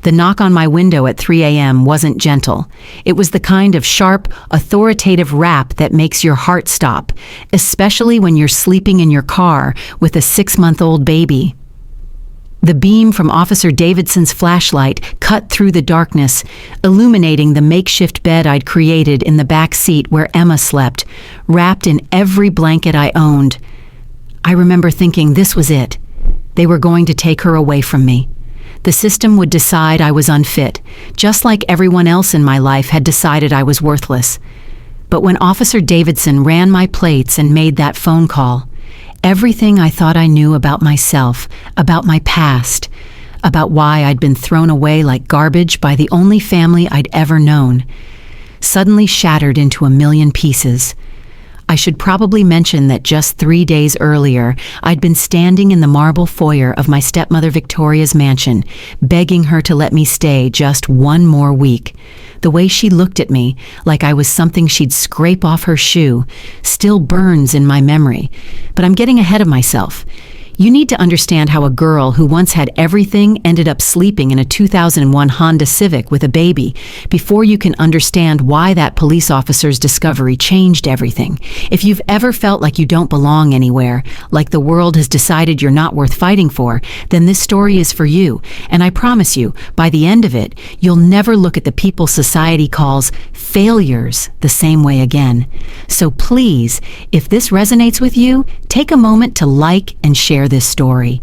The knock on my window at 3 a.m. wasn't gentle. It was the kind of sharp, authoritative rap that makes your heart stop, especially when you're sleeping in your car with a 6-month-old baby. The beam from Officer Davidson's flashlight cut through the darkness, illuminating the makeshift bed I'd created in the back seat where Emma slept, wrapped in every blanket I owned. I remember thinking this was it. They were going to take her away from me. The system would decide I was unfit, just like everyone else in my life had decided I was worthless. But when Officer Davidson ran my plates and made that phone call, everything I thought I knew about myself, about my past, about why I'd been thrown away like garbage by the only family I'd ever known, suddenly shattered into a million pieces. I should probably mention that just 3 days earlier, I'd been standing in the marble foyer of my stepmother Victoria's mansion, begging her to let me stay just one more week. The way she looked at me, like I was something she'd scrape off her shoe, still burns in my memory. But I'm getting ahead of myself. You need to understand how a girl who once had everything ended up sleeping in a 2001 Honda Civic with a baby before you can understand why that police officer's discovery changed everything. If you've ever felt like you don't belong anywhere, like the world has decided you're not worth fighting for, then this story is for you. And I promise you, by the end of it, you'll never look at the people society calls failures the same way again. So please, if this resonates with you, take a moment to like and share this story,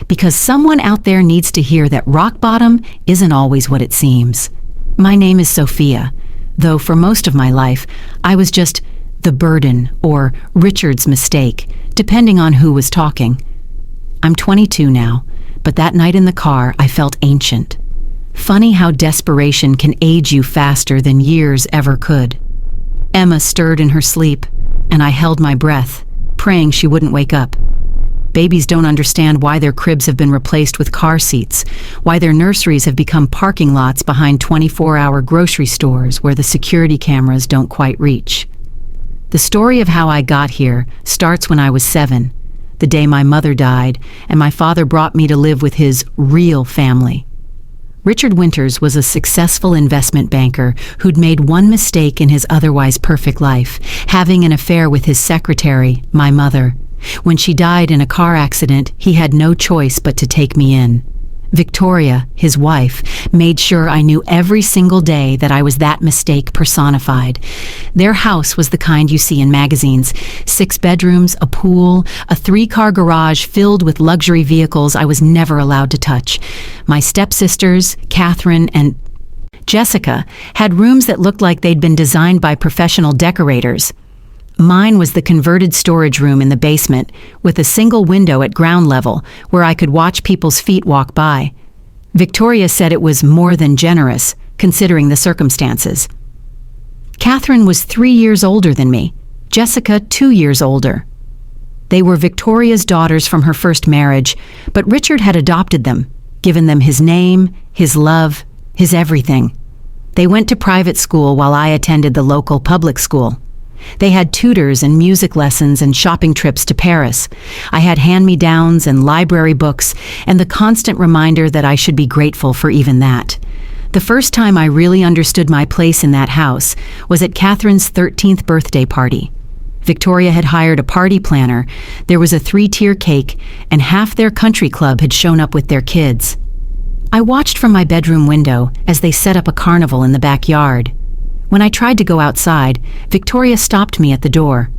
because someone out there needs to hear that rock bottom isn't always what it seems. My name is Sophia, though for most of my life, I was just the burden or Richard's mistake, depending on who was talking. I'm 22 now, but that night in the car, I felt ancient. Funny how desperation can age you faster than years ever could. Emma stirred in her sleep, and I held my breath, praying she wouldn't wake up. Babies don't understand why their cribs have been replaced with car seats, why their nurseries have become parking lots behind 24-hour grocery stores where the security cameras don't quite reach. The story of how I got here starts when I was 7, the day my mother died, and my father brought me to live with his real family. Richard Winters was a successful investment banker who'd made one mistake in his otherwise perfect life, having an affair with his secretary, my mother. When she died in a car accident, he had no choice but to take me in. Victoria, his wife, made sure I knew every single day that I was that mistake personified. Their house was the kind you see in magazines. 6 bedrooms, a pool, a 3-car garage filled with luxury vehicles I was never allowed to touch. My stepsisters, Catherine and Jessica, had rooms that looked like they'd been designed by professional decorators. Mine was the converted storage room in the basement, with a single window at ground level where I could watch people's feet walk by. Victoria said it was more than generous, considering the circumstances. Catherine was 3 years older than me, Jessica 2 years older. They were Victoria's daughters from her first marriage, but Richard had adopted them, given them his name, his love, his everything. They went to private school while I attended the local public school. They had tutors and music lessons and shopping trips to Paris. I had hand-me-downs and library books and the constant reminder that I should be grateful for even that. The first time I really understood my place in that house was at Catherine's 13th birthday party. Victoria had hired a party planner, there was a 3-tier cake, and half their country club had shown up with their kids. I watched from my bedroom window as they set up a carnival in the backyard. When I tried to go outside, Victoria stopped me at the door.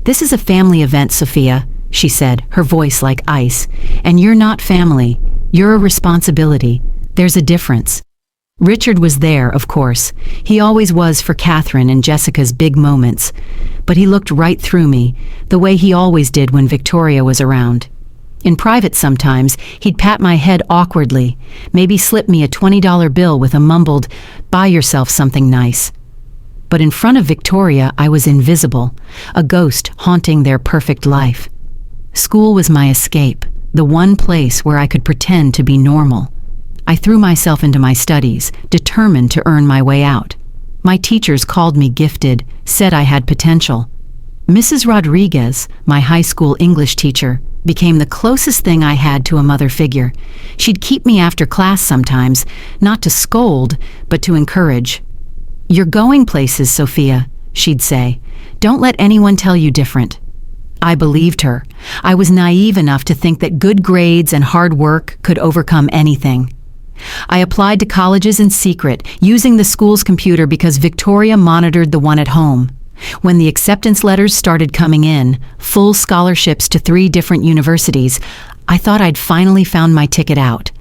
"This is a family event, Sophia," she said, her voice like ice. "And you're not family. You're a responsibility. There's a difference." Richard was there, of course. He always was for Catherine and Jessica's big moments. But he looked right through me, the way he always did when Victoria was around. In private sometimes, he'd pat my head awkwardly, maybe slip me a $20 bill with a mumbled, "Buy yourself something nice." But in front of Victoria, I was invisible, a ghost haunting their perfect life. School was my escape, the one place where I could pretend to be normal. I threw myself into my studies, determined to earn my way out. My teachers called me gifted, said I had potential. Mrs. Rodriguez, my high school English teacher, became the closest thing I had to a mother figure. She'd keep me after class sometimes, not to scold, but to encourage. "You're going places, Sophia," she'd say. "Don't let anyone tell you different." I believed her. I was naive enough to think that good grades and hard work could overcome anything. I applied to colleges in secret, using the school's computer because Victoria monitored the one at home. When the acceptance letters started coming in, full scholarships to 3 different universities, I thought I'd finally found my ticket out.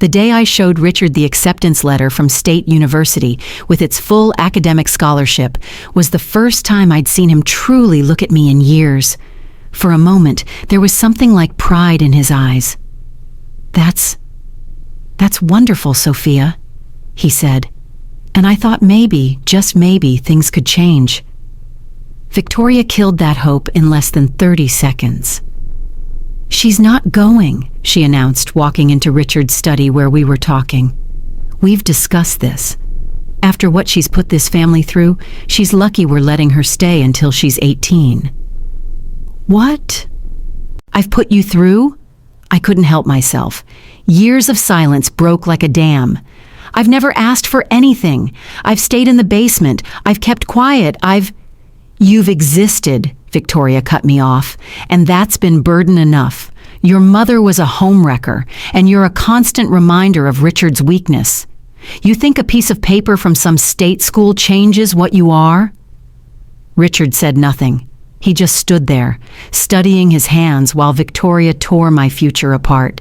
The day I showed Richard the acceptance letter from State University with its full academic scholarship was the first time I'd seen him truly look at me in years. For a moment, there was something like pride in his eyes. That's wonderful, Sophia," he said, and I thought maybe, just maybe, things could change. Victoria killed that hope in less than 30 seconds. "She's not going," she announced, walking into Richard's study where we were talking. "We've discussed this. After what she's put this family through, she's lucky we're letting her stay until she's 18. "What? I've put you through?" I couldn't help myself. Years of silence broke like a dam. "I've never asked for anything. I've stayed in the basement. I've kept quiet. "You've existed," Victoria cut me off, "and that's been burden enough. Your mother was a homewrecker, and you're a constant reminder of Richard's weakness. You think a piece of paper from some state school changes what you are?" Richard said nothing. He just stood there, studying his hands while Victoria tore my future apart.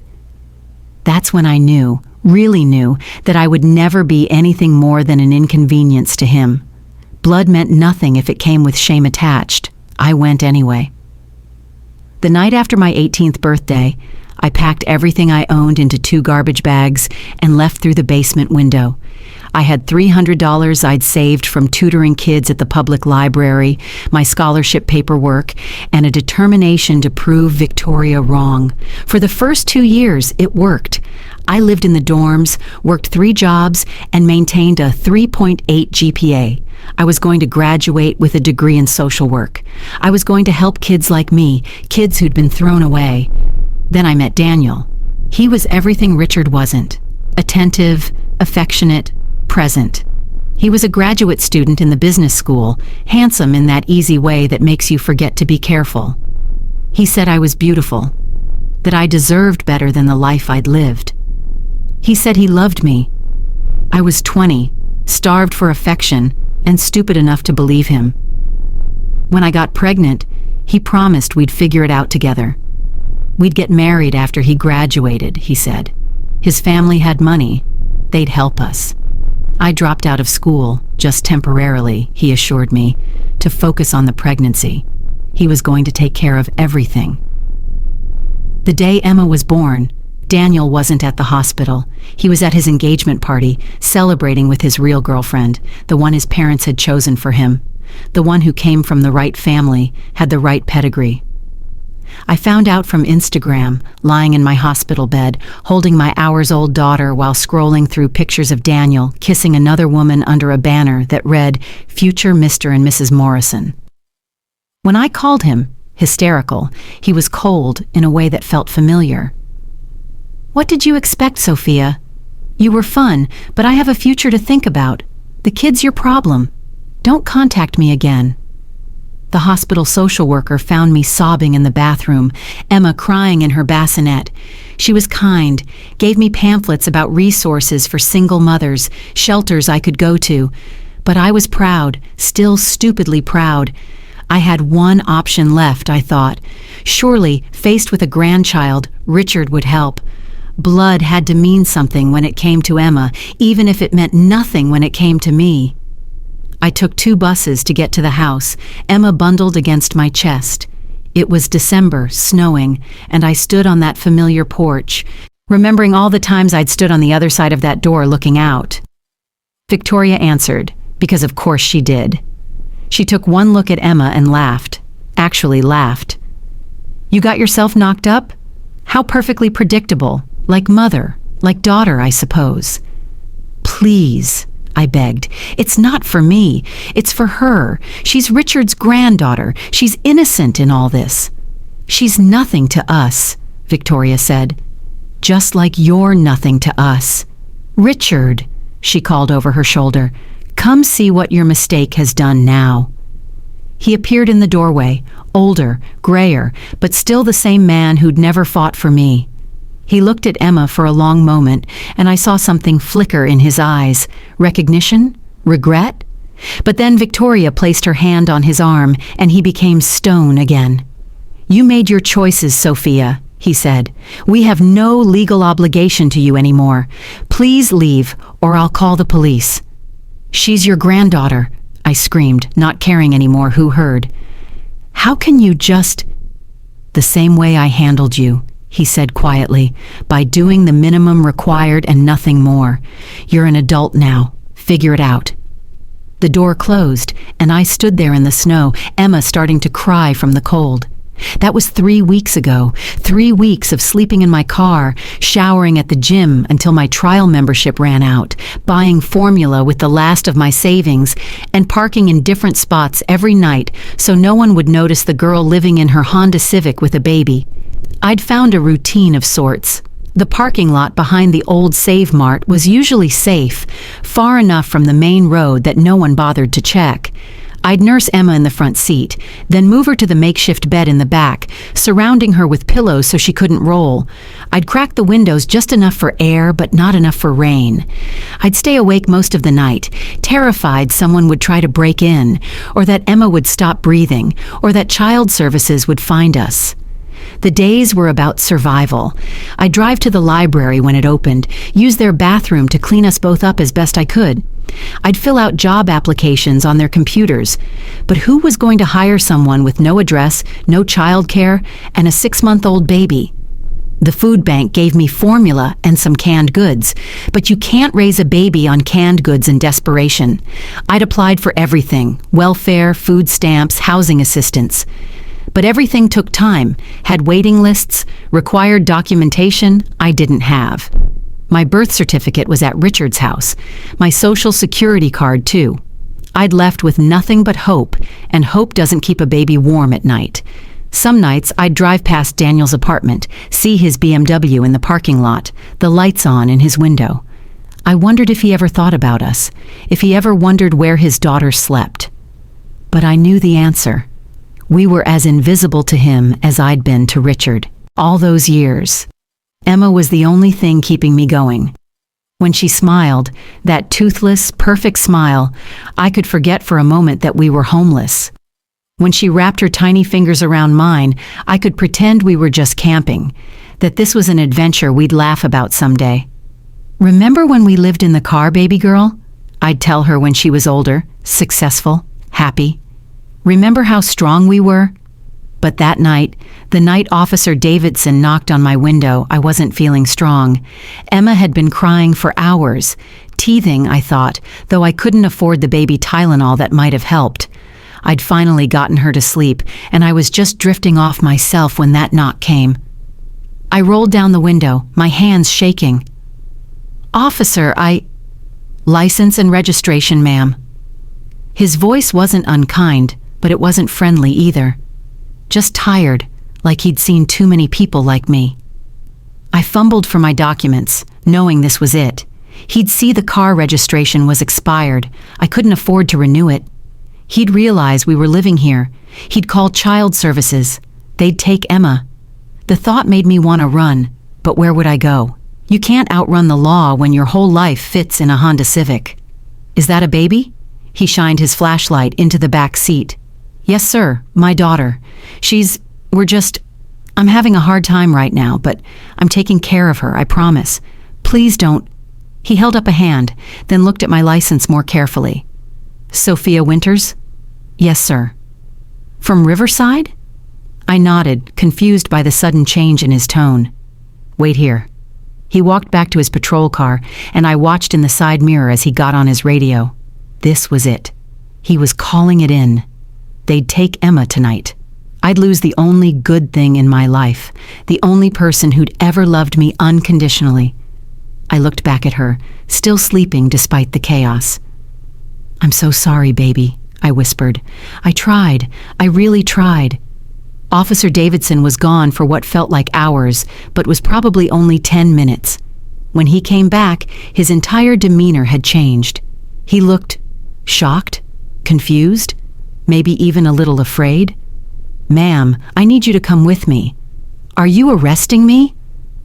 That's when I knew, really knew, that I would never be anything more than an inconvenience to him. Blood meant nothing if it came with shame attached. I went anyway. The night after my 18th birthday, I packed everything I owned into 2 garbage bags and left through the basement window. I had $300 I'd saved from tutoring kids at the public library, my scholarship paperwork, and a determination to prove Victoria wrong. For the first 2 years, it worked. I lived in the dorms, worked 3 jobs, and maintained a 3.8 GPA. I was going to graduate with a degree in social work. I was going to help kids like me, kids who'd been thrown away. Then I met Daniel. He was everything Richard wasn't. Attentive, affectionate, present. He was a graduate student in the business school, handsome in that easy way that makes you forget to be careful. He said I was beautiful, that I deserved better than the life I'd lived. He said he loved me. I was 20, starved for affection, and stupid enough to believe him. When I got pregnant, he promised we'd figure it out together. We'd get married after he graduated, he said. His family had money. They'd help us. I dropped out of school, just temporarily, he assured me, to focus on the pregnancy. He was going to take care of everything. The day Emma was born, Daniel wasn't at the hospital. He was at his engagement party, celebrating with his real girlfriend, the one his parents had chosen for him, the one who came from the right family, had the right pedigree. I found out from Instagram, lying in my hospital bed, holding my hours-old daughter while scrolling through pictures of Daniel kissing another woman under a banner that read, "Future Mr. and Mrs. Morrison." When I called him, hysterical, he was cold in a way that felt familiar. "What did you expect, Sophia? You were fun, but I have a future to think about. The kid's your problem. Don't contact me again." The hospital social worker found me sobbing in the bathroom, Emma crying in her bassinet. She was kind, gave me pamphlets about resources for single mothers, shelters I could go to. But I was proud, still stupidly proud. I had one option left, I thought. Surely, faced with a grandchild, Richard would help. Blood had to mean something when it came to Emma, even if it meant nothing when it came to me. I took 2 buses to get to the house, Emma bundled against my chest. It was December, snowing, and I stood on that familiar porch, remembering all the times I'd stood on the other side of that door looking out. Victoria answered, because of course she did. She took one look at Emma and laughed. Actually laughed. "You got yourself knocked up? How perfectly predictable. Like mother, like daughter, I suppose." "Please," I begged. "It's not for me. It's for her. She's Richard's granddaughter. She's innocent in all this." "She's nothing to us," Victoria said. "Just like you're nothing to us." "Richard," she called over her shoulder, "come see what your mistake has done now." He appeared in the doorway, older, grayer, but still the same man who'd never fought for me. He looked at Emma for a long moment, and I saw something flicker in his eyes. Recognition? Regret? But then Victoria placed her hand on his arm, and he became stone again. "You made your choices, Sophia," he said. "We have no legal obligation to you anymore. Please leave, or I'll call the police." "She's your granddaughter," I screamed, not caring anymore who heard. "How can you just—" "The same way I handled you," he said quietly, "by doing the minimum required and nothing more. You're an adult now. Figure it out." The door closed, and I stood there in the snow, Emma starting to cry from the cold. That was 3 weeks ago, 3 weeks of sleeping in my car, showering at the gym until my trial membership ran out, buying formula with the last of my savings, and parking in different spots every night so no one would notice the girl living in her Honda Civic with a baby. I'd found a routine of sorts. The parking lot behind the old Save Mart was usually safe, far enough from the main road that no one bothered to check. I'd nurse Emma in the front seat, then move her to the makeshift bed in the back, surrounding her with pillows so she couldn't roll. I'd crack the windows just enough for air, but not enough for rain. I'd stay awake most of the night, terrified someone would try to break in, or that Emma would stop breathing, or that child services would find us. The days were about survival. I'd drive to the library when it opened, use their bathroom to clean us both up as best I could. I'd fill out job applications on their computers. But who was going to hire someone with no address, no childcare, and a 6-month-old baby? The food bank gave me formula and some canned goods, but you can't raise a baby on canned goods in desperation. I'd applied for everything: welfare, food stamps, housing assistance. But everything took time, had waiting lists, required documentation I didn't have. My birth certificate was at Richard's house, my social security card too. I'd left with nothing but hope, and hope doesn't keep a baby warm at night. Some nights I'd drive past Daniel's apartment, see his BMW in the parking lot, the lights on in his window. I wondered if he ever thought about us, if he ever wondered where his daughter slept. But I knew the answer. We were as invisible to him as I'd been to Richard. All those years. Emma was the only thing keeping me going. When she smiled, that toothless, perfect smile, I could forget for a moment that we were homeless. When she wrapped her tiny fingers around mine, I could pretend we were just camping, that this was an adventure we'd laugh about someday. "Remember when we lived in the car, baby girl?" I'd tell her when she was older, successful, happy. "Remember how strong we were?" But that night, the night Officer Davidson knocked on my window, I wasn't feeling strong. Emma had been crying for hours, teething, I thought, though I couldn't afford the baby Tylenol that might have helped. I'd finally gotten her to sleep, and I was just drifting off myself when that knock came. I rolled down the window, my hands shaking. "Officer, License and registration, ma'am." His voice wasn't unkind, but it wasn't friendly either. Just tired, like he'd seen too many people like me. I fumbled for my documents, knowing this was it. He'd see the car registration was expired. I couldn't afford to renew it. He'd realize we were living here. He'd call child services. They'd take Emma. The thought made me want to run, but where would I go? You can't outrun the law when your whole life fits in a Honda Civic. "Is that a baby?" He shined his flashlight into the back seat. "Yes, sir, my daughter. I'm having a hard time right now, but I'm taking care of her, I promise. Please don't." He held up a hand, then looked at my license more carefully. "Sophia Winters?" "Yes, sir." "From Riverside?" I nodded, confused by the sudden change in his tone. "Wait here." He walked back to his patrol car, and I watched in the side mirror as he got on his radio. This was it. He was calling it in. They'd take Emma tonight. I'd lose the only good thing in my life, the only person who'd ever loved me unconditionally. I looked back at her, still sleeping despite the chaos. "I'm so sorry, baby," I whispered. "I tried. I really tried." Officer Davidson was gone for what felt like hours, but was probably only 10 minutes. When he came back, his entire demeanor had changed. He looked shocked, confused, maybe even a little afraid. "Ma'am, I need you to come with me." "Are you arresting me?"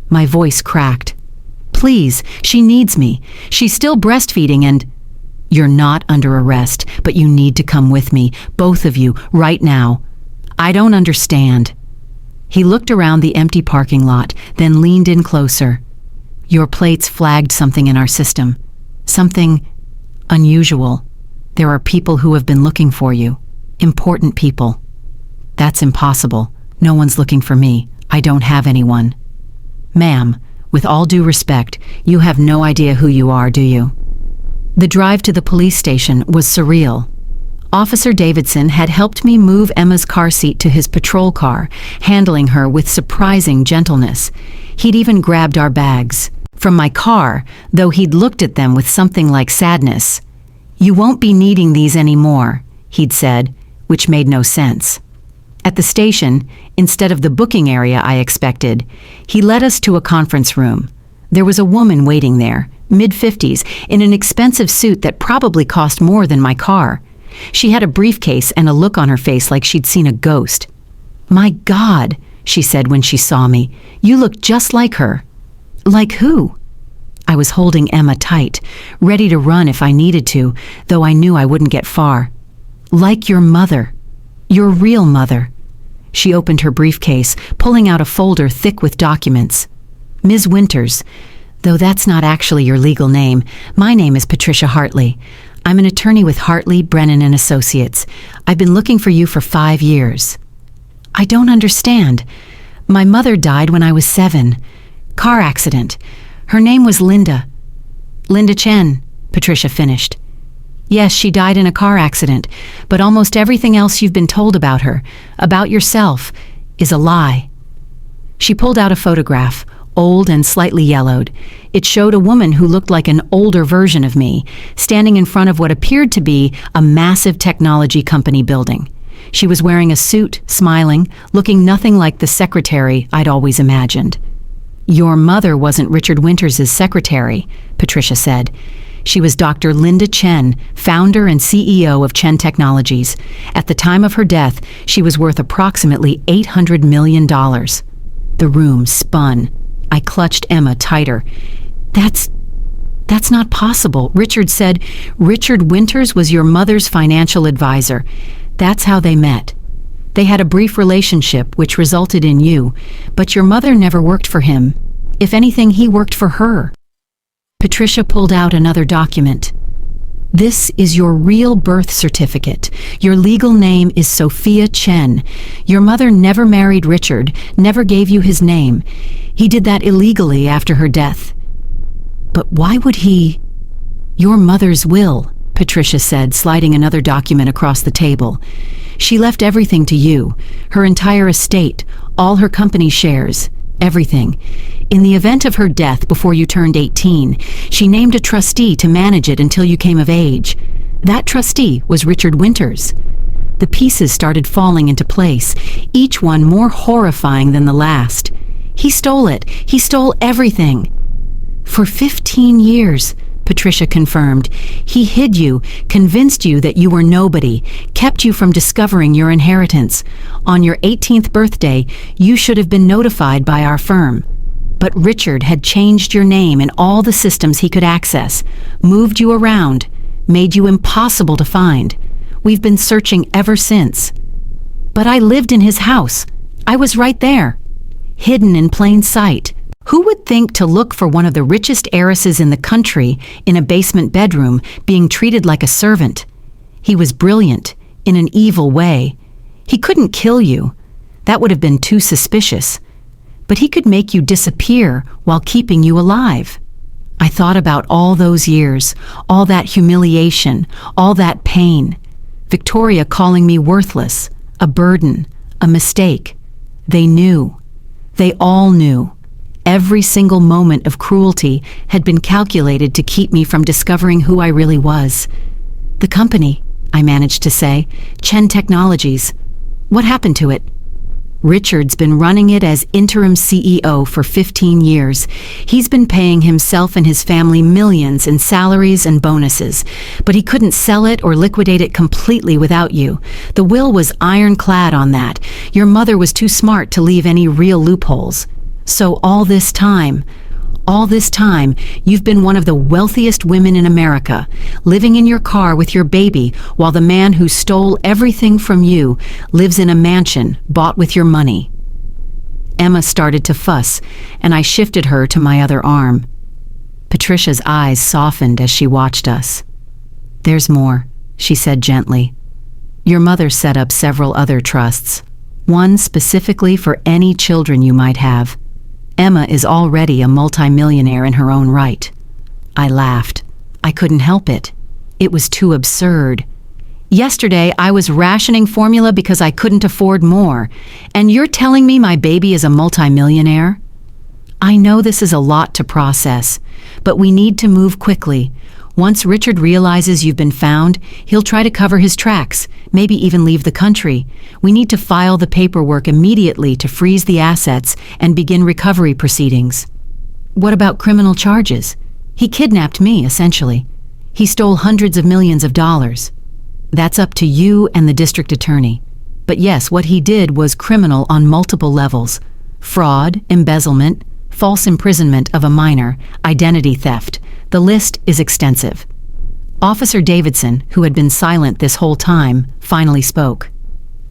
My voice cracked. "Please, she needs me. She's still breastfeeding and—" "You're not under arrest, but you need to come with me, both of you, right now." "I don't understand." He looked around the empty parking lot, then leaned in closer. "Your plates flagged something in our system. Something unusual. There are people who have been looking for you. Important people." "That's impossible. No one's looking for me. I don't have anyone." "Ma'am, with all due respect, you have no idea who you are, do you?" The drive to the police station was surreal. Officer Davidson had helped me move Emma's car seat to his patrol car, handling her with surprising gentleness. He'd even grabbed our bags from my car, though he'd looked at them with something like sadness. "You won't be needing these anymore," he'd said, which made no sense. At the station, instead of the booking area I expected, he led us to a conference room. There was a woman waiting there, mid-50s, in an expensive suit that probably cost more than my car. She had a briefcase and a look on her face like she'd seen a ghost. "My God," she said when she saw me, "you look just like her." "Like who?" I was holding Emma tight, ready to run if I needed to, though I knew I wouldn't get far. "Like your mother. Your real mother." She opened her briefcase, pulling out a folder thick with documents. "Ms. Winters, though that's not actually your legal name, my name is Patricia Hartley. I'm an attorney with Hartley, Brennan and Associates. I've been looking for you for 5 years." "I don't understand. My mother died when I was 7. Car accident. Her name was Linda." "Linda Chen," Patricia finished. "Yes, she died in a car accident, but almost everything else you've been told about her, about yourself, is a lie." She pulled out a photograph, old and slightly yellowed. It showed a woman who looked like an older version of me, standing in front of what appeared to be a massive technology company building. She was wearing a suit, smiling, looking nothing like the secretary I'd always imagined. "Your mother wasn't Richard Winters' secretary," Patricia said. "She was Dr. Linda Chen, founder and CEO of Chen Technologies. At the time of her death, she was worth approximately $800 million. The room spun. I clutched Emma tighter. That's not possible," Richard said. "Richard Winters was your mother's financial advisor. That's how they met. They had a brief relationship which resulted in you, but your mother never worked for him. If anything, he worked for her." Patricia pulled out another document. "This is your real birth certificate. Your legal name is Sophia Chen. Your mother never married Richard, never gave you his name. He did that illegally after her death." "But why would he—" "Your mother's will," Patricia said, sliding another document across the table. "She left everything to you, her entire estate, all her company shares, everything. In the event of her death before you turned 18, she named a trustee to manage it until you came of age. That trustee was Richard Winters." The pieces started falling into place, each one more horrifying than the last. "He stole it. He stole everything." "For 15 years, Patricia confirmed. "He hid you, convinced you that you were nobody, kept you from discovering your inheritance. On your 18th birthday, you should have been notified by our firm. But Richard had changed your name in all the systems he could access, moved you around, made you impossible to find. We've been searching ever since." "But I lived in his house. I was right there, hidden in plain sight. Who would think to look for one of the richest heiresses in the country in a basement bedroom being treated like a servant? He was brilliant, in an evil way. He couldn't kill you. That would have been too suspicious. But he could make you disappear while keeping you alive." I thought about all those years, all that humiliation, all that pain. Victoria calling me worthless, a burden, a mistake. They knew. They all knew. Every single moment of cruelty had been calculated to keep me from discovering who I really was. "The company," I managed to say, "Chen Technologies. What happened to it?" Richard's been running it as interim CEO for 15 years. He's been paying himself and his family millions in salaries and bonuses, but he couldn't sell it or liquidate it completely without you. The will was ironclad on that. Your mother was too smart to leave any real loopholes. So all this time, you've been one of the wealthiest women in America, living in your car with your baby while the man who stole everything from you lives in a mansion bought with your money. Emma started to fuss, and I shifted her to my other arm. Patricia's eyes softened as she watched us. "There's more," she said gently. "Your mother set up several other trusts, one specifically for any children you might have. Emma is already a multimillionaire in her own right." I laughed. I couldn't help it. It was too absurd. Yesterday, I was rationing formula because I couldn't afford more, and you're telling me my baby is a multimillionaire? I know this is a lot to process, but we need to move quickly. Once Richard realizes you've been found, he'll try to cover his tracks, maybe even leave the country. We need to file the paperwork immediately to freeze the assets and begin recovery proceedings. What about criminal charges? He kidnapped me, essentially. He stole hundreds of millions of dollars. That's up to you and the district attorney. But yes, what he did was criminal on multiple levels. Fraud, embezzlement, false imprisonment of a minor, identity theft. The list is extensive. Officer Davidson, who had been silent this whole time, finally spoke.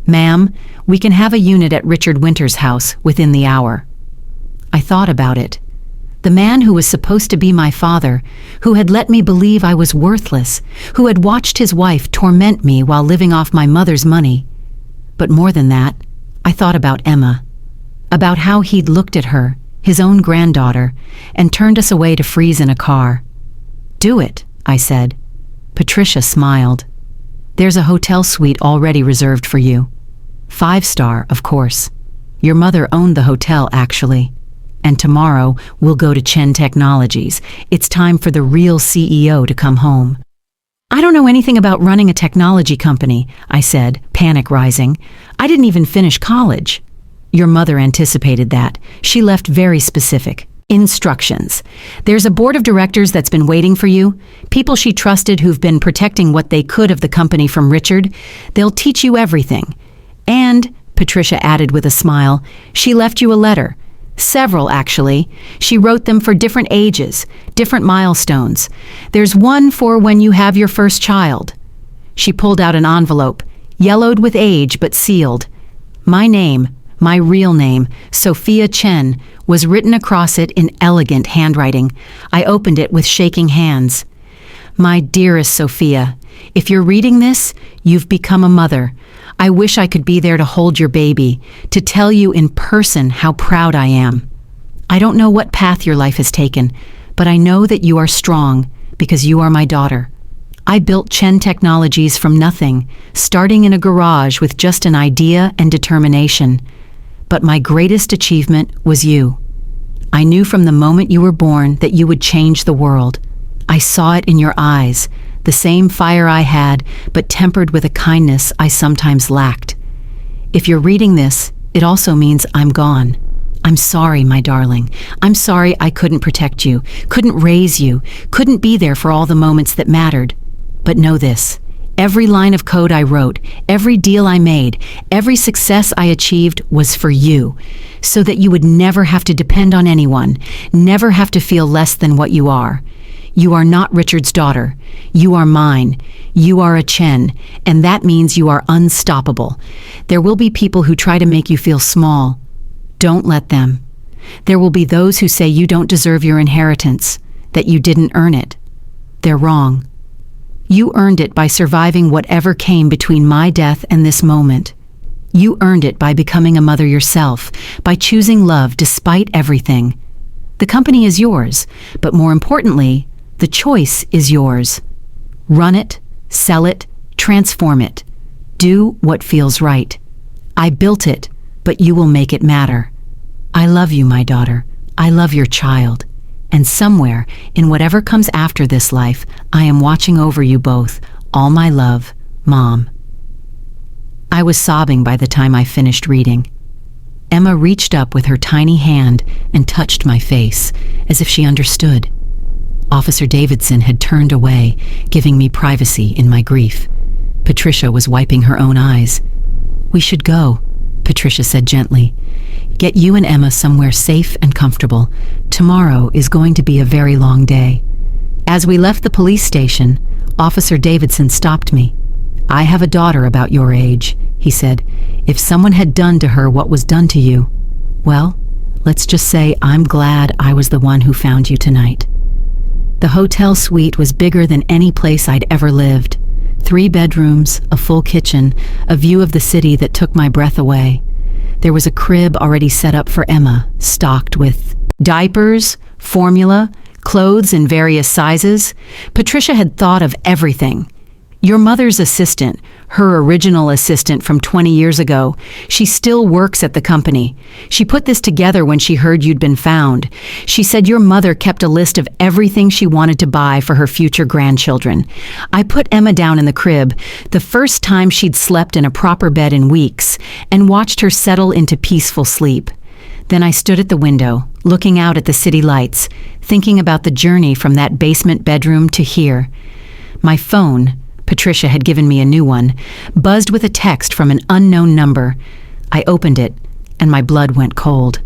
"Ma'am, we can have a unit at Richard Winter's house within the hour." I thought about it. The man who was supposed to be my father, who had let me believe I was worthless, who had watched his wife torment me while living off my mother's money. But more than that, I thought about Emma, about how he'd looked at her, his own granddaughter, and turned us away to freeze in a car. "Do it," I said. Patricia smiled. "There's a hotel suite already reserved for you. 5-star, of course. Your mother owned the hotel, actually. And tomorrow, we'll go to Chen Technologies. It's time for the real CEO to come home." "I don't know anything about running a technology company," I said, panic rising. "I didn't even finish college." "Your mother anticipated that. She left very specific instructions. There's a board of directors that's been waiting for you, people she trusted who've been protecting what they could of the company from Richard. They'll teach you everything. And," Patricia added with a smile, "she left you a letter. Several, actually. She wrote them for different ages, different milestones. There's one for when you have your first child." She pulled out an envelope, yellowed with age but sealed. My name, my real name, Sophia Chen, was written across it in elegant handwriting. I opened it with shaking hands. "My dearest Sophia, if you're reading this, you've become a mother. I wish I could be there to hold your baby, to tell you in person how proud I am. I don't know what path your life has taken, but I know that you are strong because you are my daughter. I built Chen Technologies from nothing, starting in a garage with just an idea and determination. But my greatest achievement was you. I knew from the moment you were born that you would change the world. I saw it in your eyes, the same fire I had, but tempered with a kindness I sometimes lacked. If you're reading this, it also means I'm gone. I'm sorry, my darling. I'm sorry I couldn't protect you, couldn't raise you, couldn't be there for all the moments that mattered. But know this, every line of code I wrote, every deal I made, every success I achieved was for you, so that you would never have to depend on anyone, never have to feel less than what you are. You are not Richard's daughter. You are mine. You are a Chen, and that means you are unstoppable. There will be people who try to make you feel small. Don't let them. There will be those who say you don't deserve your inheritance, that you didn't earn it. They're wrong. You earned it by surviving whatever came between my death and this moment. You earned it by becoming a mother yourself, by choosing love despite everything. The company is yours, but more importantly, the choice is yours. Run it, sell it, transform it. Do what feels right. I built it, but you will make it matter. I love you, my daughter. I love your child. And somewhere, in whatever comes after this life, I am watching over you both. All my love, Mom. I was sobbing by the time I finished reading. Emma reached up with her tiny hand and touched my face, as if she understood. Officer Davidson had turned away, giving me privacy in my grief. Patricia was wiping her own eyes. "We should go," Patricia said gently. "Get you and Emma somewhere safe and comfortable. Tomorrow is going to be a very long day." As we left the police station, Officer Davidson stopped me. "I have a daughter about your age," he said. "If someone had done to her what was done to you, well, let's just say I'm glad I was the one who found you tonight." The hotel suite was bigger than any place I'd ever lived. 3 bedrooms, a full kitchen, a view of the city that took my breath away. There was a crib already set up for Emma, stocked with diapers, formula, clothes in various sizes. Patricia had thought of everything. Your mother's assistant, her original assistant from 20 years ago, she still works at the company. She put this together when she heard you'd been found. She said your mother kept a list of everything she wanted to buy for her future grandchildren. I put Emma down in the crib, the first time she'd slept in a proper bed in weeks, and watched her settle into peaceful sleep. Then I stood at the window, looking out at the city lights, thinking about the journey from that basement bedroom to here. My phone, Patricia had given me a new one, buzzed with a text from an unknown number. I opened it, and my blood went cold.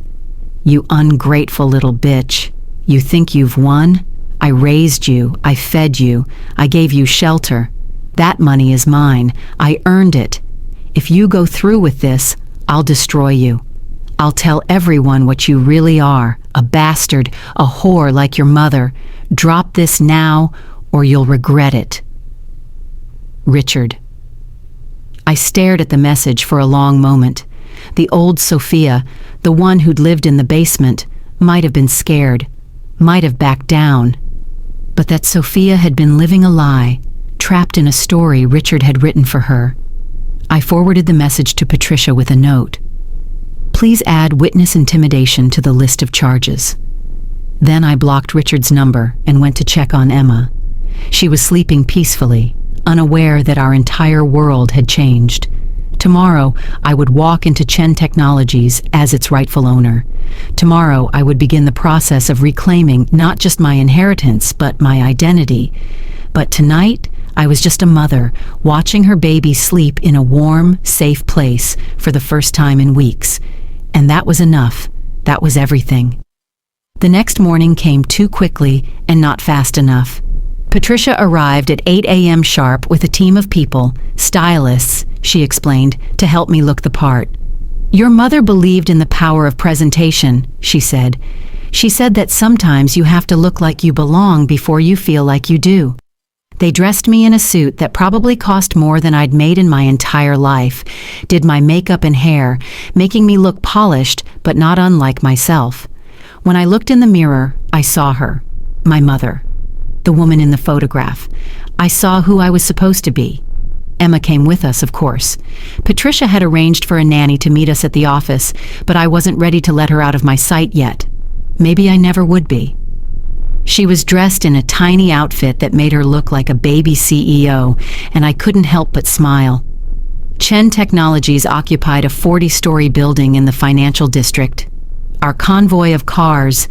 "You ungrateful little bitch. You think you've won? I raised you, I fed you, I gave you shelter. That money is mine. I earned it. If you go through with this, I'll destroy you. I'll tell everyone what you really are, a bastard, a whore like your mother. Drop this now, or you'll regret it. Richard." I stared at the message for a long moment. The old Sophia, the one who'd lived in the basement, might have been scared, might have backed down. But that Sophia had been living a lie, trapped in a story Richard had written for her. I forwarded the message to Patricia with a note. "Please add witness intimidation to the list of charges." Then I blocked Richard's number and went to check on Emma. She was sleeping peacefully, unaware that our entire world had changed. Tomorrow, I would walk into Chen Technologies as its rightful owner. Tomorrow, I would begin the process of reclaiming not just my inheritance, but my identity. But tonight, I was just a mother, watching her baby sleep in a warm, safe place for the first time in weeks. And that was enough. That was everything. The next morning came too quickly and not fast enough. Patricia arrived at 8 a.m. sharp with a team of people, stylists, she explained, to help me look the part. "Your mother believed in the power of presentation," she said. "She said that sometimes you have to look like you belong before you feel like you do." They dressed me in a suit that probably cost more than I'd made in my entire life, did my makeup and hair, making me look polished but not unlike myself. When I looked in the mirror, I saw her, my mother. The woman in the photograph. I saw who I was supposed to be. Emma came with us, of course. Patricia had arranged for a nanny to meet us at the office, but I wasn't ready to let her out of my sight yet. Maybe I never would be. She was dressed in a tiny outfit that made her look like a baby CEO, and I couldn't help but smile. Chen Technologies occupied a 40-story building in the financial district. Our convoy of cars,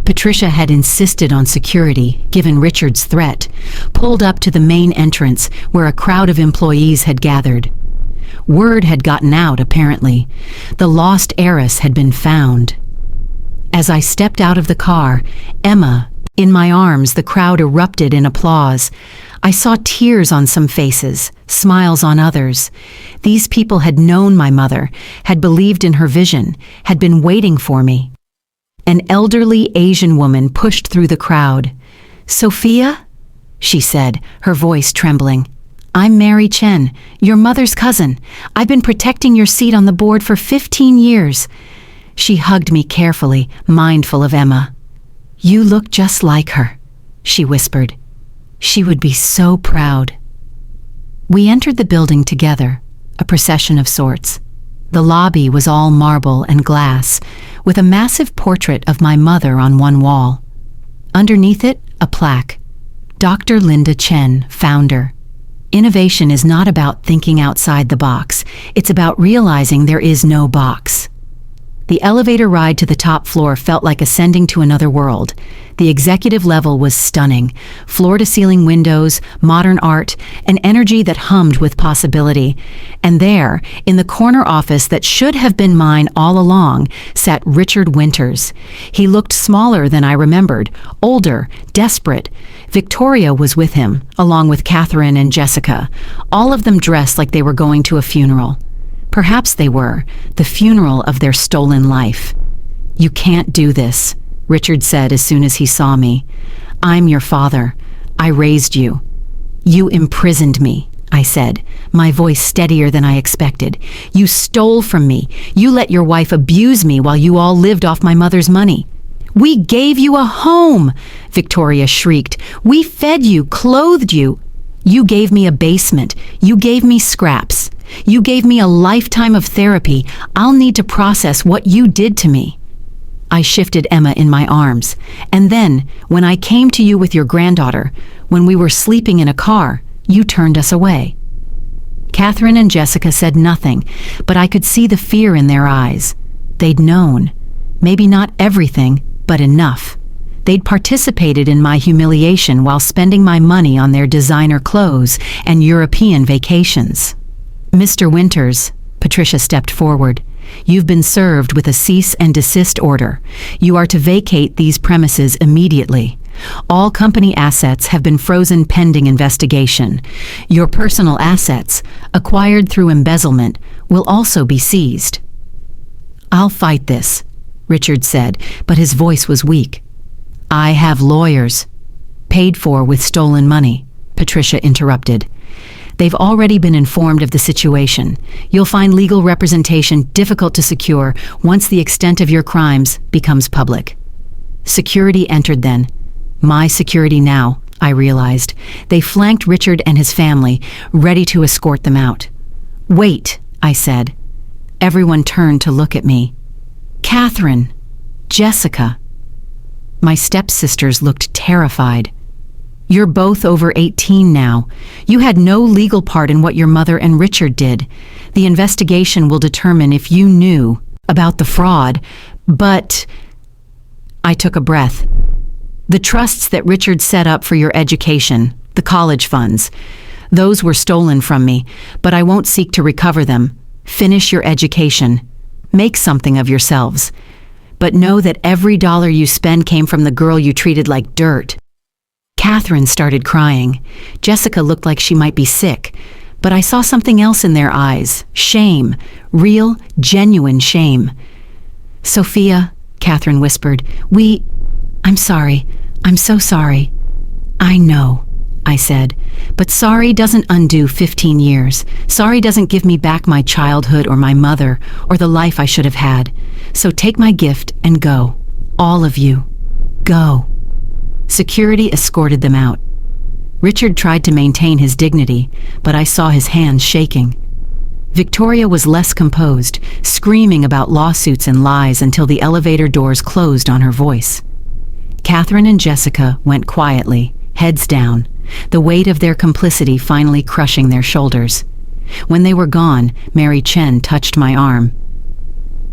Patricia had insisted on security, given Richard's threat, pulled up to the main entrance where a crowd of employees had gathered. Word had gotten out, apparently. The lost heiress had been found. As I stepped out of the car, Emma, in my arms, the crowd erupted in applause. I saw tears on some faces, smiles on others. These people had known my mother, had believed in her vision, had been waiting for me. An elderly Asian woman pushed through the crowd. "Sophia?" she said, her voice trembling. "I'm Mary Chen, your mother's cousin. I've been protecting your seat on the board for 15 years. She hugged me carefully, mindful of Emma. "You look just like her," she whispered. "She would be so proud." We entered the building together, a procession of sorts. The lobby was all marble and glass, with a massive portrait of my mother on one wall. Underneath it, a plaque. Dr. Linda Chen, founder. Innovation is not about thinking outside the box. It's about realizing there is no box. The elevator ride to the top floor felt like ascending to another world. The executive level was stunning. Floor-to-ceiling windows, modern art, an energy that hummed with possibility. And there, in the corner office that should have been mine all along, sat Richard Winters. He looked smaller than I remembered, older, desperate. Victoria was with him, along with Catherine and Jessica, all of them dressed like they were going to a funeral. Perhaps they were, the funeral of their stolen life. "You can't do this," Richard said as soon as he saw me. "I'm your father. I raised you." "You imprisoned me," I said, my voice steadier than I expected. "You stole from me. You let your wife abuse me while you all lived off my mother's money." "We gave you a home," Victoria shrieked. "We fed you, clothed you. You gave me a basement. You gave me scraps. You gave me a lifetime of therapy. I'll need to process what you did to me." I shifted Emma in my arms. "And then, when I came to you with your granddaughter, when we were sleeping in a car, you turned us away." Catherine and Jessica said nothing, but I could see the fear in their eyes. They'd known. Maybe not everything, but enough. They'd participated in my humiliation while spending my money on their designer clothes and European vacations. "Mr. Winters," Patricia stepped forward, "you've been served with a cease and desist order. You are to vacate these premises immediately. All company assets have been frozen pending investigation. Your personal assets, acquired through embezzlement, will also be seized." "I'll fight this," Richard said, but his voice was weak. "I have lawyers." "Paid for with stolen money," Patricia interrupted. "They've already been informed of the situation. You'll find legal representation difficult to secure once the extent of your crimes becomes public." Security entered then. My security now, I realized. They flanked Richard and his family, ready to escort them out. "Wait," I said. Everyone turned to look at me. "Catherine, Jessica." My stepsisters looked terrified. "You're both over 18 now. You had no legal part in what your mother and Richard did. The investigation will determine if you knew about the fraud, but..." I took a breath. "The trusts that Richard set up for your education, the college funds, those were stolen from me, but I won't seek to recover them. Finish your education. Make something of yourselves. But know that every dollar you spend came from the girl you treated like dirt." Catherine started crying. Jessica looked like she might be sick, but I saw something else in their eyes. Shame. Real, genuine shame. "Sophia," Catherine whispered, "I'm sorry. I'm so sorry." "I know," I said, "but sorry doesn't undo 15 years. Sorry doesn't give me back my childhood or my mother or the life I should have had. So take my gift and go. All of you. Go." Security escorted them out. Richard tried to maintain his dignity, but I saw his hands shaking. Victoria was less composed, screaming about lawsuits and lies until the elevator doors closed on her voice. Catherine and Jessica went quietly, heads down, the weight of their complicity finally crushing their shoulders. When they were gone, Mary Chen touched my arm.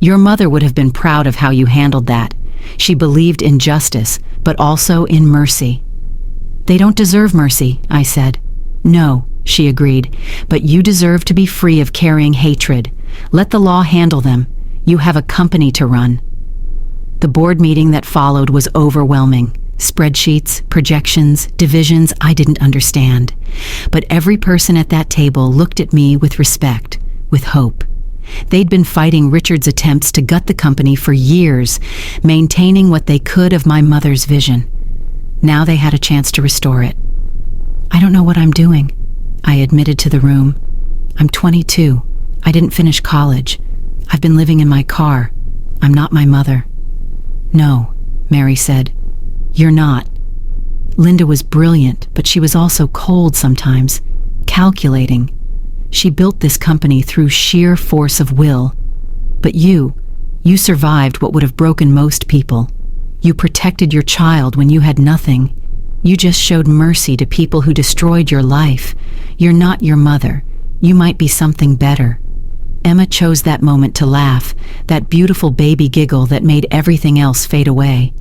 "Your mother would have been proud of how you handled that. She believed in justice, but also in mercy." "They don't deserve mercy," I said. "No," she agreed, "but you deserve to be free of carrying hatred. Let the law handle them. You have a company to run." The board meeting that followed was overwhelming. Spreadsheets, projections, divisions I didn't understand. But every person at that table looked at me with respect, with hope. They'd been fighting Richard's attempts to gut the company for years, maintaining what they could of my mother's vision. Now they had a chance to restore it. "I don't know what I'm doing," I admitted to the room. "I'm 22. I didn't finish college. I've been living in my car. I'm not my mother." "No," Mary said. "You're not. Linda was brilliant, but she was also cold sometimes, calculating. She built this company through sheer force of will. But you survived what would have broken most people. You protected your child when you had nothing. You just showed mercy to people who destroyed your life. You're not your mother. You might be something better." Emma chose that moment to laugh, that beautiful baby giggle that made everything else fade away.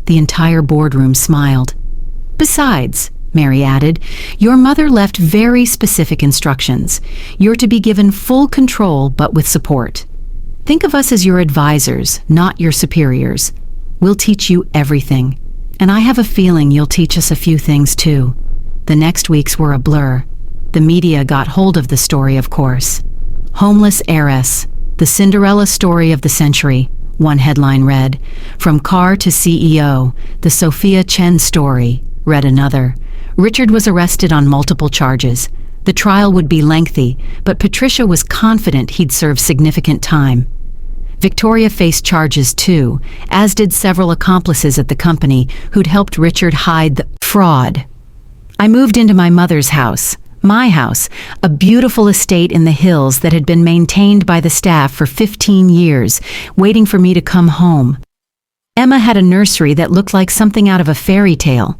The entire boardroom smiled. Besides, Mary added, your mother left very specific instructions. You're to be given full control, but with support. Think of us as your advisors, not your superiors. We'll teach you everything. And I have a feeling you'll teach us a few things too. The next weeks were a blur. The media got hold of the story, of course. Homeless heiress, the Cinderella story of the century, one headline read. From car to CEO, the Sophia Chen story, read another. Richard was arrested on multiple charges. The trial would be lengthy, but Patricia was confident he'd serve significant time. Victoria faced charges too, as did several accomplices at the company who'd helped Richard hide the fraud. I moved into my mother's house, my house, a beautiful estate in the hills that had been maintained by the staff for 15 years, waiting for me to come home. Emma had a nursery that looked like something out of a fairy tale.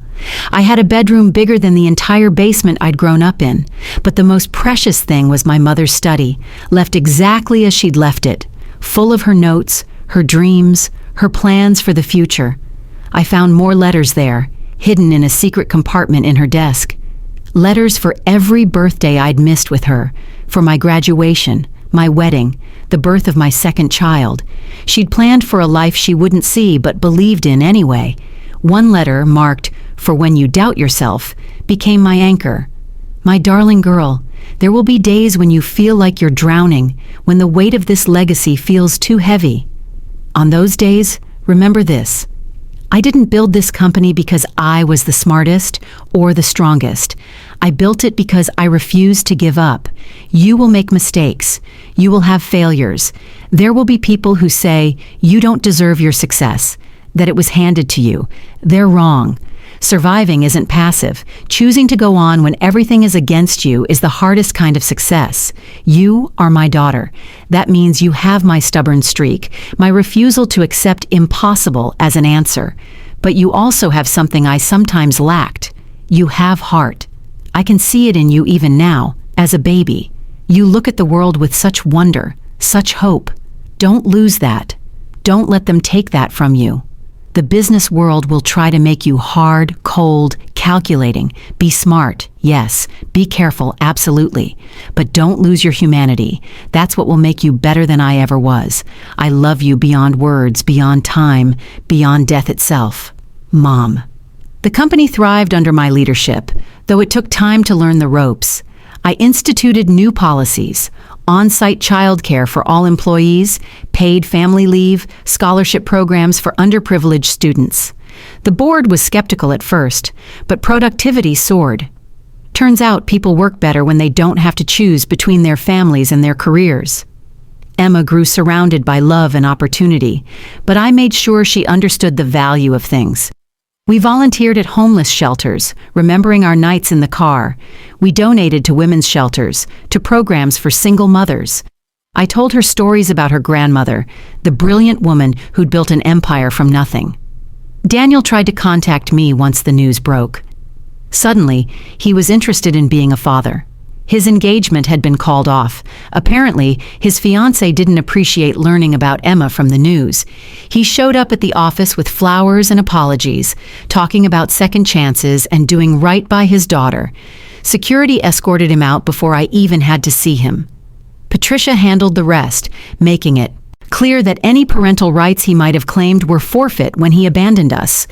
I had a bedroom bigger than the entire basement I'd grown up in, but the most precious thing was my mother's study, left exactly as she'd left it, full of her notes, her dreams, her plans for the future. I found more letters there, hidden in a secret compartment in her desk. Letters for every birthday I'd missed with her, for my graduation, my wedding, the birth of my second child. She'd planned for a life she wouldn't see but believed in anyway. One letter, marked, "For when you doubt yourself," became my anchor. My darling girl, there will be days when you feel like you're drowning, when the weight of this legacy feels too heavy. On those days, remember this. I didn't build this company because I was the smartest or the strongest. I built it because I refused to give up. You will make mistakes. You will have failures. There will be people who say you don't deserve your success, that it was handed to you. They're wrong. Surviving isn't passive. Choosing to go on when everything is against you is the hardest kind of success. You are my daughter. That means you have my stubborn streak, my refusal to accept impossible as an answer. But you also have something I sometimes lacked. You have heart. I can see it in you even now, as a baby. You look at the world with such wonder, such hope. Don't lose that. Don't let them take that from you. The business world will try to make you hard, cold, calculating. Be smart, yes. Be careful, absolutely. But don't lose your humanity. That's what will make you better than I ever was. I love you beyond words, beyond time, beyond death itself. Mom. The company thrived under my leadership, though it took time to learn the ropes. I instituted new policies, on-site childcare for all employees, paid family leave, scholarship programs for underprivileged students. The board was skeptical at first, but productivity soared. Turns out people work better when they don't have to choose between their families and their careers. Emma grew surrounded by love and opportunity, but I made sure she understood the value of things. We volunteered at homeless shelters, remembering our nights in the car. We donated to women's shelters, to programs for single mothers. I told her stories about her grandmother, the brilliant woman who'd built an empire from nothing. Daniel tried to contact me once the news broke. Suddenly, he was interested in being a father. His engagement had been called off. Apparently, his fiancée didn't appreciate learning about Emma from the news. He showed up at the office with flowers and apologies, talking about second chances and doing right by his daughter. Security escorted him out before I even had to see him. Patricia handled the rest, making it clear that any parental rights he might have claimed were forfeit when he abandoned us.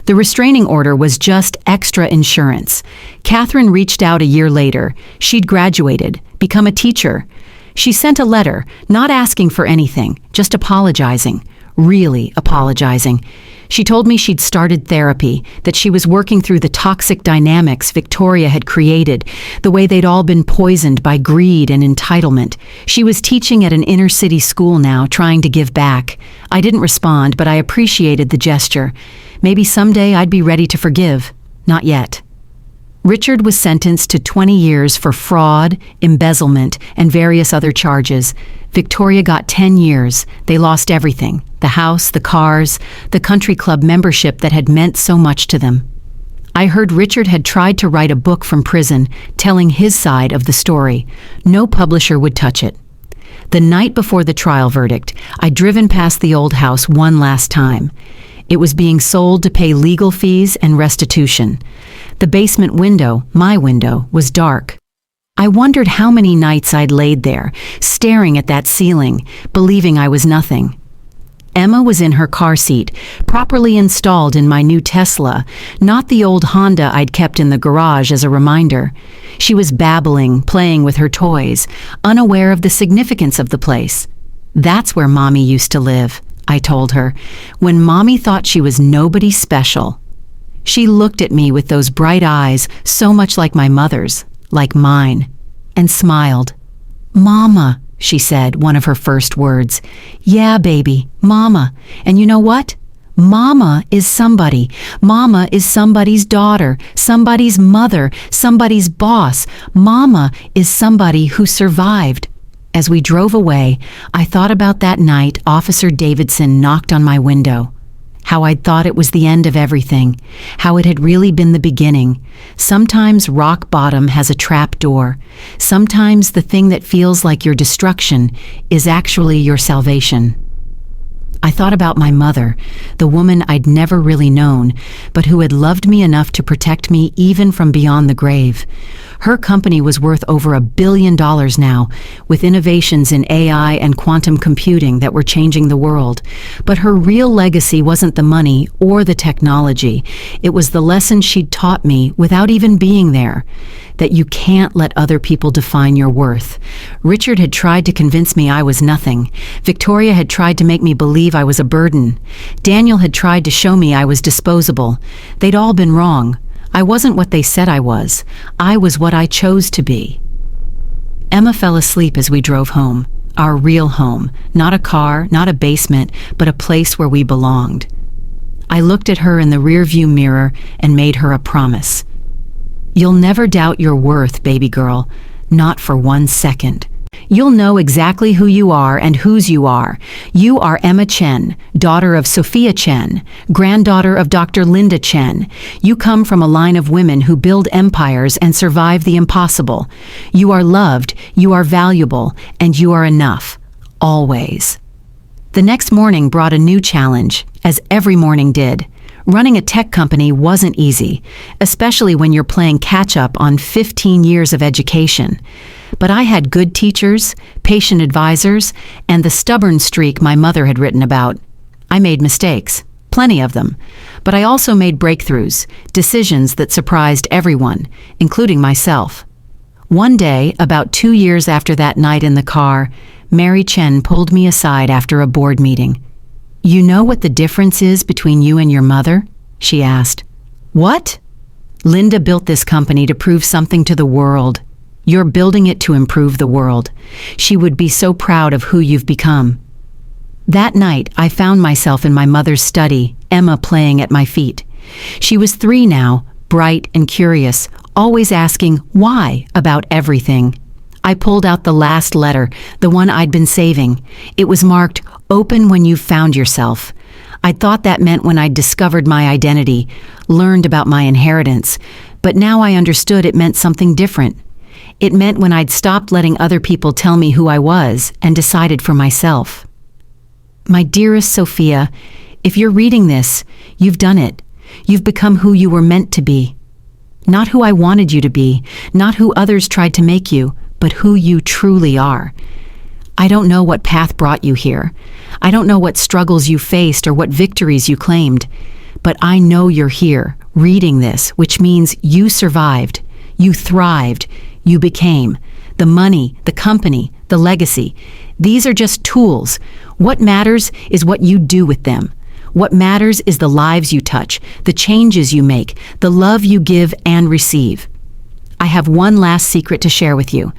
The restraining order was just extra insurance. Catherine reached out a year later. She'd graduated, become a teacher. She sent a letter, not asking for anything, just apologizing, really apologizing. She told me she'd started therapy, that she was working through the toxic dynamics Victoria had created, the way they'd all been poisoned by greed and entitlement. She was teaching at an inner-city school now, trying to give back. I didn't respond, but I appreciated the gesture. Maybe someday I'd be ready to forgive. Not yet. Richard was sentenced to 20 years for fraud, embezzlement, and various other charges. Victoria got 10 years. They lost everything: the house, the cars, the country club membership that had meant so much to them. I heard Richard had tried to write a book from prison, telling his side of the story. No publisher would touch it. The night before the trial verdict, I'd driven past the old house one last time. It was being sold to pay legal fees and restitution. The basement window, my window, was dark. I wondered how many nights I'd laid there, staring at that ceiling, believing I was nothing. Emma was in her car seat, properly installed in my new Tesla, not the old Honda I'd kept in the garage as a reminder. She was babbling, playing with her toys, unaware of the significance of the place. "That's where Mommy used to live," I told her, "when Mommy thought she was nobody special." She looked at me with those bright eyes, so much like my mother's, like mine, and smiled. "Mama," she said, one of her first words. "Yeah, baby, Mama. And you know what? Mama is somebody. Mama is somebody's daughter, somebody's mother, somebody's boss. Mama is somebody who survived." As we drove away, I thought about that night Officer Davidson knocked on my window. How I'd thought it was the end of everything, how it had really been the beginning. Sometimes rock bottom has a trap door. Sometimes the thing that feels like your destruction is actually your salvation. I thought about my mother, the woman I'd never really known, but who had loved me enough to protect me even from beyond the grave. Her company was worth over $1 billion now, with innovations in AI and quantum computing that were changing the world. But her real legacy wasn't the money or the technology. It was the lesson she'd taught me without even being there, that you can't let other people define your worth. Richard had tried to convince me I was nothing. Victoria had tried to make me believe I was a burden. Daniel had tried to show me I was disposable. They'd all been wrong. I wasn't what they said I was. I was what I chose to be. Emma fell asleep as we drove home. Our real home. Not a car, not a basement, but a place where we belonged. I looked at her in the rearview mirror and made her a promise. "You'll never doubt your worth, baby girl. Not for 1 second. You'll know exactly who you are and whose you are. You are Emma Chen, daughter of Sophia Chen, granddaughter of Dr. Linda Chen. You come from a line of women who build empires and survive the impossible. You are loved, you are valuable, and you are enough. Always." The next morning brought a new challenge, as every morning did. Running a tech company wasn't easy, especially when you're playing catch-up on 15 years of education. But I had good teachers, patient advisors, and the stubborn streak my mother had written about. I made mistakes, plenty of them, but I also made breakthroughs, decisions that surprised everyone, including myself. One day, about 2 years after that night in the car, Mary Chen pulled me aside after a board meeting. "You know what the difference is between you and your mother?" she asked. "What?" "Linda built this company to prove something to the world. You're building it to improve the world. She would be so proud of who you've become." That night, I found myself in my mother's study, Emma playing at my feet. She was 3 now, bright and curious, always asking why about everything. I pulled out the last letter, the one I'd been saving. It was marked, "Open when you've found yourself." I thought that meant when I'd discovered my identity, learned about my inheritance, but now I understood it meant something different. It meant when I'd stopped letting other people tell me who I was and decided for myself. My dearest Sophia, if you're reading this, you've done it. You've become who you were meant to be. Not who I wanted you to be, not who others tried to make you, but who you truly are. I don't know what path brought you here. I don't know what struggles you faced or what victories you claimed. But I know you're here, reading this, which means you survived, you thrived, you became. The money, the company, the legacy. These are just tools. What matters is what you do with them. What matters is the lives you touch, the changes you make, the love you give and receive. I have one last secret to share with you.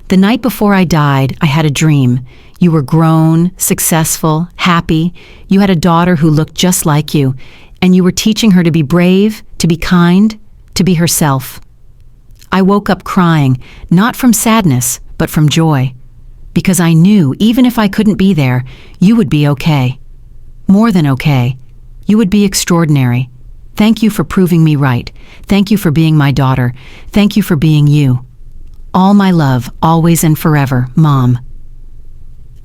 The night before I died, I had a dream. You were grown, successful, happy. You had a daughter who looked just like you, and you were teaching her to be brave, to be kind, to be herself. I woke up crying, not from sadness, but from joy, because I knew even if I couldn't be there, you would be okay. More than okay. You would be extraordinary. Thank you for proving me right. Thank you for being my daughter. Thank you for being you. All my love, always and forever, Mom.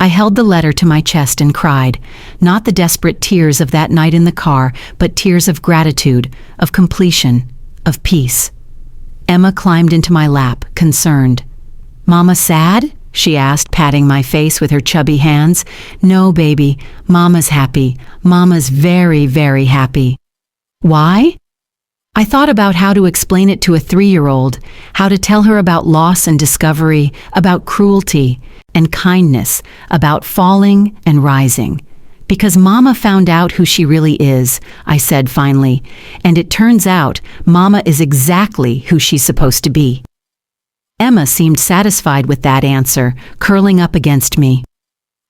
I held the letter to my chest and cried, not the desperate tears of that night in the car, but tears of gratitude, of completion, of peace. Emma climbed into my lap, concerned. "Mama sad?" she asked, patting my face with her chubby hands. "No, baby. Mama's happy. Mama's very, very happy." Why? I thought about how to explain it to a 3-year-old, how to tell her about loss and discovery, about cruelty and kindness, about falling and rising. "Because Mama found out who she really is," I said finally, "and it turns out Mama is exactly who she's supposed to be." Emma seemed satisfied with that answer, curling up against me.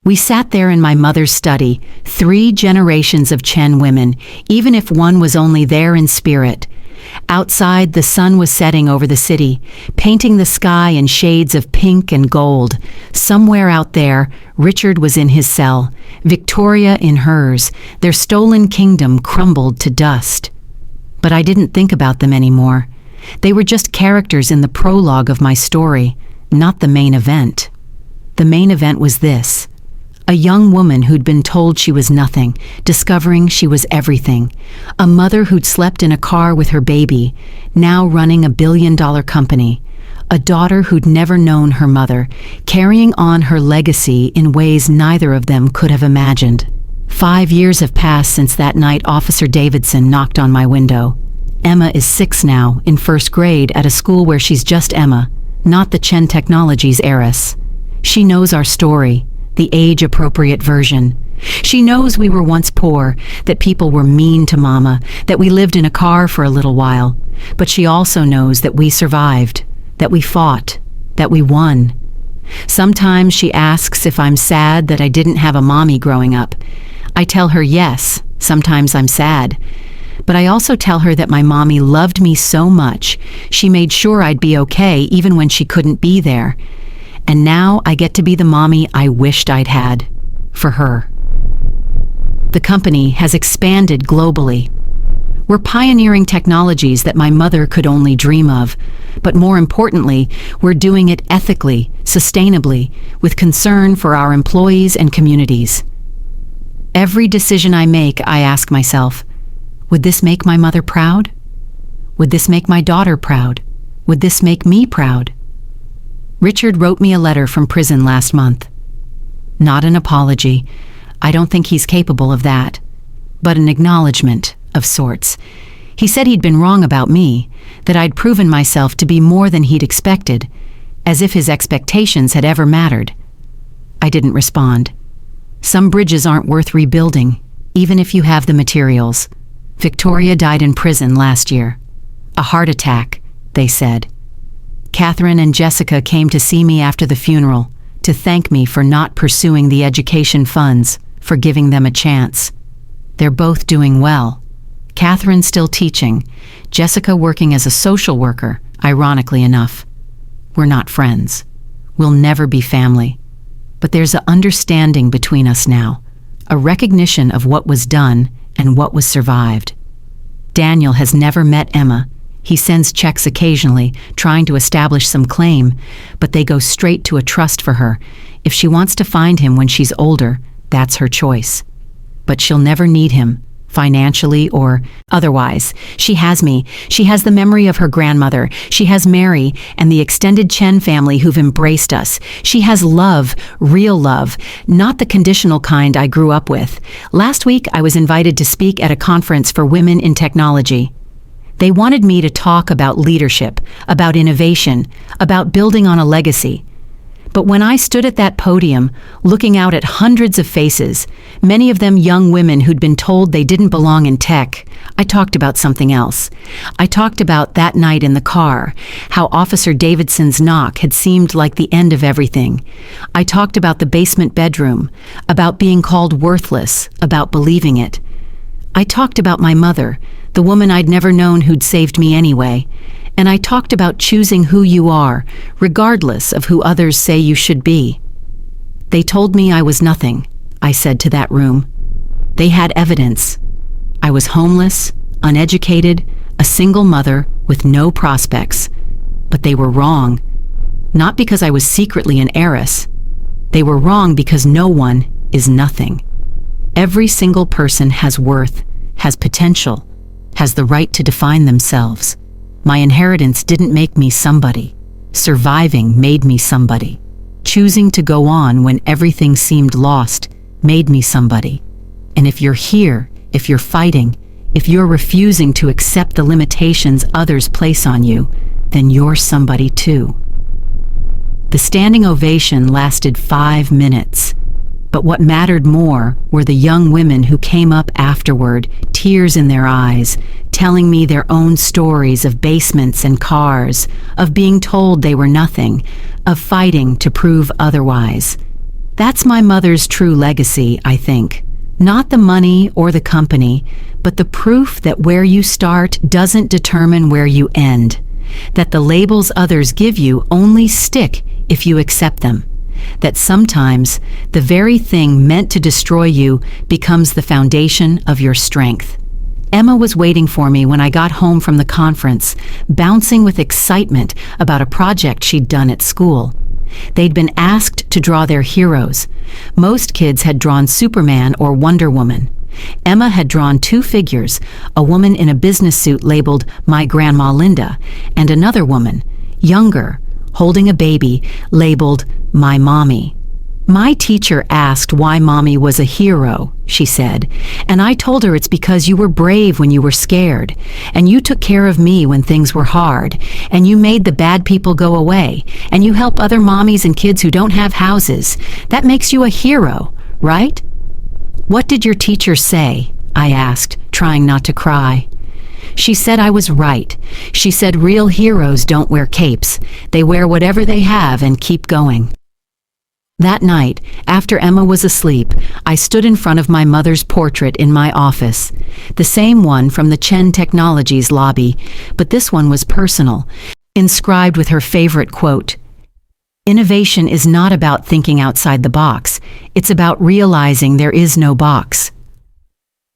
We sat there in my mother's study, 3 generations of Chen women, even if one was only there in spirit. Outside, the sun was setting over the city, painting the sky in shades of pink and gold. Somewhere out there, Richard was in his cell, Victoria in hers, their stolen kingdom crumbled to dust. But I didn't think about them anymore. They were just characters in the prologue of my story, not the main event. The main event was this: a young woman who'd been told she was nothing, discovering she was everything. A mother who'd slept in a car with her baby, now running a billion-dollar company. A daughter who'd never known her mother, carrying on her legacy in ways neither of them could have imagined. 5 years have passed since that night Officer Davidson knocked on my window. Emma is 6 now, in 1st grade at a school where she's just Emma, not the Chen Technologies heiress. She knows our story, the age-appropriate version. She knows we were once poor, that people were mean to Mama, that we lived in a car for a little while. But she also knows that we survived, that we fought, that we won. Sometimes she asks if I'm sad that I didn't have a mommy growing up. I tell her yes, sometimes I'm sad. But I also tell her that my mommy loved me so much, she made sure I'd be okay even when she couldn't be there. And now I get to be the mommy I wished I'd had, for her. The company has expanded globally. We're pioneering technologies that my mother could only dream of, but more importantly, we're doing it ethically, sustainably, with concern for our employees and communities. Every decision I make, I ask myself, would this make my mother proud? Would this make my daughter proud? Would this make me proud? Richard wrote me a letter from prison last month. Not an apology. I don't think he's capable of that. But an acknowledgement, of sorts. He said he'd been wrong about me, that I'd proven myself to be more than he'd expected, as if his expectations had ever mattered. I didn't respond. Some bridges aren't worth rebuilding, even if you have the materials. Victoria died in prison last year. A heart attack, they said. Catherine and Jessica came to see me after the funeral, to thank me for not pursuing the education funds, for giving them a chance. They're both doing well. Catherine still teaching, Jessica working as a social worker, ironically enough. We're not friends. We'll never be family. But there's an understanding between us now, a recognition of what was done and what was survived. Daniel has never met Emma. He sends checks occasionally, trying to establish some claim, but they go straight to a trust for her. If she wants to find him when she's older, that's her choice. But she'll never need him, financially or otherwise. She has me. She has the memory of her grandmother. She has Mary and the extended Chen family who've embraced us. She has love, real love, not the conditional kind I grew up with. Last week, I was invited to speak at a conference for women in technology. They wanted me to talk about leadership, about innovation, about building on a legacy. But when I stood at that podium, looking out at hundreds of faces, many of them young women who'd been told they didn't belong in tech, I talked about something else. I talked about that night in the car, how Officer Davidson's knock had seemed like the end of everything. I talked about the basement bedroom, about being called worthless, about believing it. I talked about my mother, the woman I'd never known who'd saved me anyway. And I talked about choosing who you are, regardless of who others say you should be. They told me I was nothing, I said to that room. They had evidence. I was homeless, uneducated, a single mother with no prospects. But they were wrong. Not because I was secretly an heiress. They were wrong because no one is nothing. Every single person has worth, has potential, has the right to define themselves. My inheritance didn't make me somebody. Surviving made me somebody. Choosing to go on when everything seemed lost made me somebody. And if you're here, if you're fighting, if you're refusing to accept the limitations others place on you, then you're somebody too. The standing ovation lasted 5 minutes. But what mattered more were the young women who came up afterward, tears in their eyes, telling me their own stories of basements and cars, of being told they were nothing, of fighting to prove otherwise. That's my mother's true legacy, I think. Not the money or the company, but the proof that where you start doesn't determine where you end. That the labels others give you only stick if you accept them. That sometimes the very thing meant to destroy you becomes the foundation of your strength. Emma was waiting for me when I got home from the conference, bouncing with excitement about a project she'd done at school. They'd been asked to draw their heroes. Most kids had drawn Superman or Wonder Woman. Emma had drawn 2 figures, a woman in a business suit labeled My Grandma Linda, and another woman, younger, holding a baby, labeled My Mommy. My teacher asked why Mommy was a hero, she said, and I told her it's because you were brave when you were scared, and you took care of me when things were hard, and you made the bad people go away, and you help other mommies and kids who don't have houses. That makes you a hero, right? What did your teacher say? I asked, trying not to cry. She said I was right. She said real heroes don't wear capes. They wear whatever they have and keep going. That night, after Emma was asleep, I stood in front of my mother's portrait in my office. The same one from the Chen Technologies lobby, but this one was personal, inscribed with her favorite quote. Innovation is not about thinking outside the box. It's about realizing there is no box.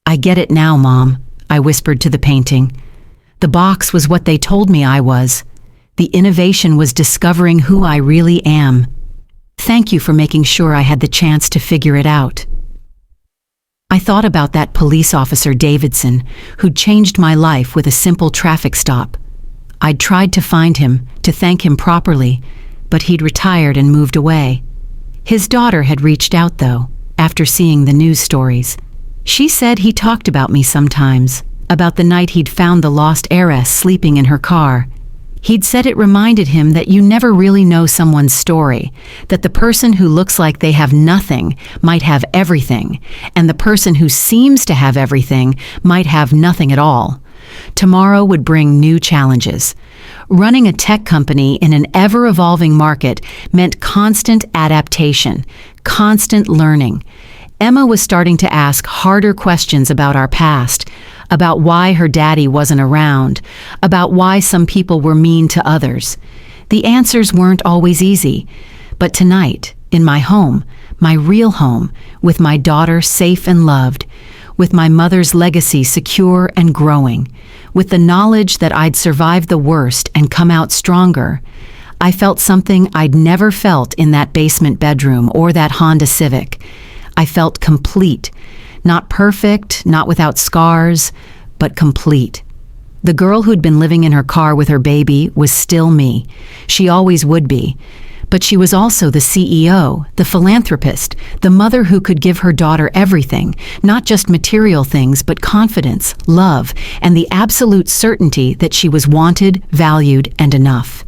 I get it now, Mom, I whispered to the painting. The box was what they told me I was. The innovation was discovering who I really am. Thank you for making sure I had the chance to figure it out. I thought about that police officer Davidson, who'd changed my life with a simple traffic stop. I'd tried to find him, to thank him properly, but he'd retired and moved away. His daughter had reached out, though, after seeing the news stories. She said he talked about me sometimes, about the night he'd found the lost heiress sleeping in her car. He'd said it reminded him that you never really know someone's story, that the person who looks like they have nothing might have everything, and the person who seems to have everything might have nothing at all. Tomorrow would bring new challenges. Running a tech company in an ever-evolving market meant constant adaptation, constant learning. Emma was starting to ask harder questions about our past, about why her daddy wasn't around, about why some people were mean to others. The answers weren't always easy, but tonight, in my home, my real home, with my daughter safe and loved, with my mother's legacy secure and growing, with the knowledge that I'd survived the worst and come out stronger, I felt something I'd never felt in that basement bedroom or that Honda Civic. I felt complete. Not perfect, not without scars, but complete. The girl who'd been living in her car with her baby was still me. She always would be. But she was also the CEO, the philanthropist, the mother who could give her daughter everything, not just material things, but confidence, love, and the absolute certainty that she was wanted, valued, and enough.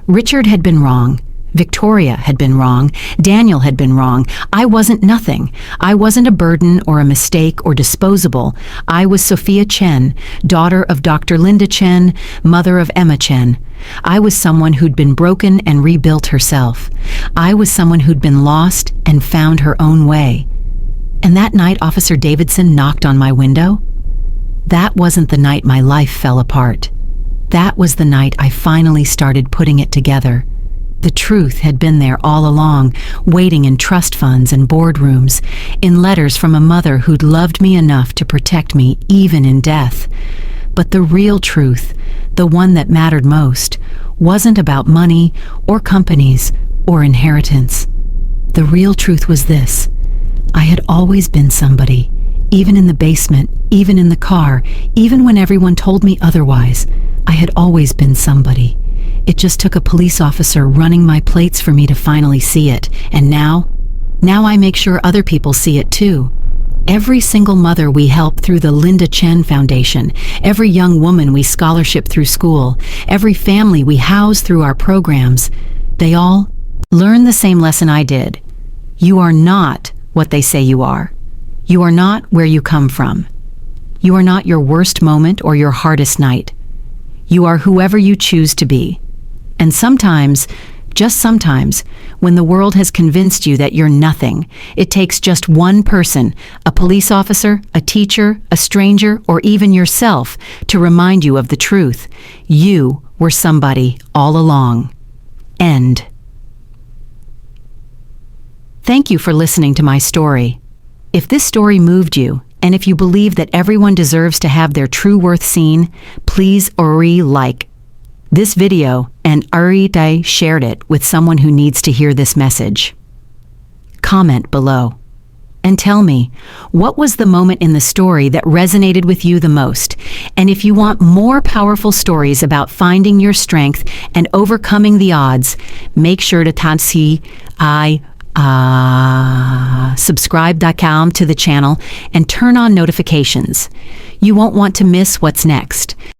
Richard had been wrong. Victoria had been wrong. Daniel had been wrong. I wasn't nothing. I wasn't a burden or a mistake or disposable. I was Sophia Chen, daughter of Dr. Linda Chen, mother of Emma Chen. I was someone who'd been broken and rebuilt herself. I was someone who'd been lost and found her own way. And that night Officer Davidson knocked on my window? That wasn't the night my life fell apart. That was the night I finally started putting it together. The truth had been there all along, waiting in trust funds and boardrooms, in letters from a mother who'd loved me enough to protect me even in death. But the real truth, the one that mattered most, wasn't about money or companies or inheritance. The real truth was this: I had always been somebody, even in the basement, even in the car, even when everyone told me otherwise. I had always been somebody. It just took a police officer running my plates for me to finally see it, and now I make sure other people see it too. Every single mother we help through the Linda Chen Foundation, every young woman we scholarship through school, every family we house through our programs, they all learn the same lesson I did. You are not what they say you are. You are not where you come from. You are not your worst moment or your hardest night. You are whoever you choose to be. And sometimes, just sometimes, when the world has convinced you that you're nothing, it takes just one person, a police officer, a teacher, a stranger, or even yourself, to remind you of the truth. You were somebody all along. End. Thank you for listening to my story. If this story moved you, and if you believe that everyone deserves to have their true worth seen, please like this video and shared it with someone who needs to hear this message. Comment below and tell me, what was the moment in the story that resonated with you the most? And if you want more powerful stories about finding your strength and overcoming the odds, make sure to subscribe to the channel and turn on notifications. You won't want to miss what's next.